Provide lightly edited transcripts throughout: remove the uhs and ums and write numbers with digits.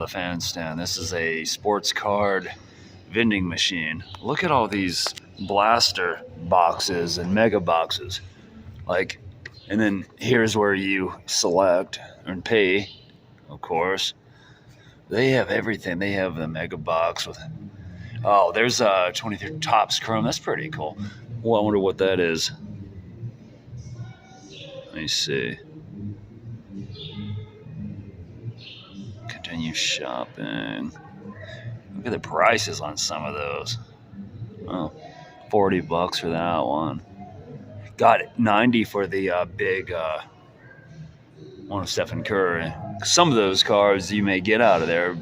The fan stand. This is a sports card vending machine. Look at all these blaster boxes and mega boxes. Like, and then here's where you select and pay, of course. They have everything. They have the mega box with, oh, there's a 23 Tops Chrome. That's pretty cool. Well, I wonder what that is. Let me see. Continue shopping. Look at the prices on some of those. Oh, $40 for that one. Got it. 90 for the big one of Stephen Curry. Some of those cards you may get out of there,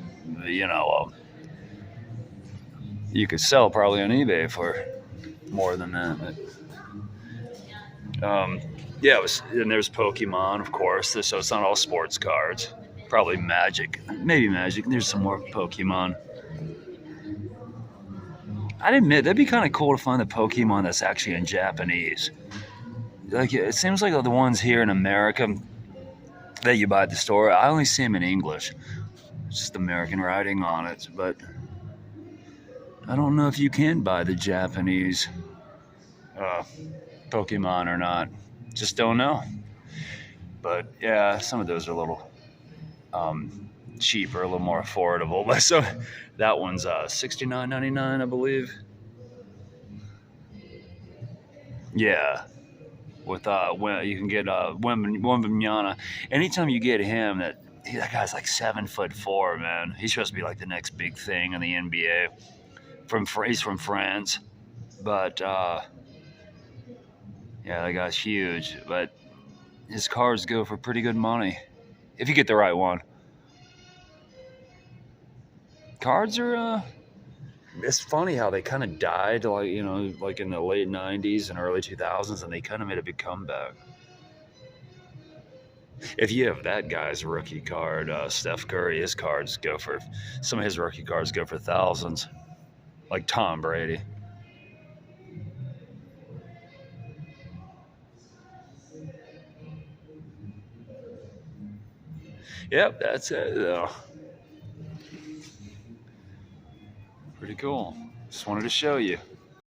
you could sell probably on eBay for more than that. Yeah, and there's Pokemon, of course. So it's not all sports cards. Probably Magic, maybe Magic. There's some more Pokemon. I'd admit that'd be kind of cool to find a Pokemon that's actually in Japanese. Like it seems like the ones here in America that you buy at the store, I only see them in English. It's just American writing on it, but I don't know if you can buy the Japanese Pokemon or not. Just don't know. But yeah, some of those are a little cheaper, a little more affordable. But so that one's $69.99, I believe. Yeah, with when you can get Wembanyama. Anytime you get him, that guy's like 7'4", man. He's supposed to be like the next big thing in the NBA. He's from France, but yeah, that guy's huge. But his cards go for pretty good money if you get the right one. Cards are it's funny how they kind of died, like like in the late '90s and early 2000s, and they kind of made a big comeback. If you have that guy's rookie card, Steph Curry, some of his rookie cards go for thousands, like Tom Brady. Yep, that's it though. Pretty cool. Just wanted to show you.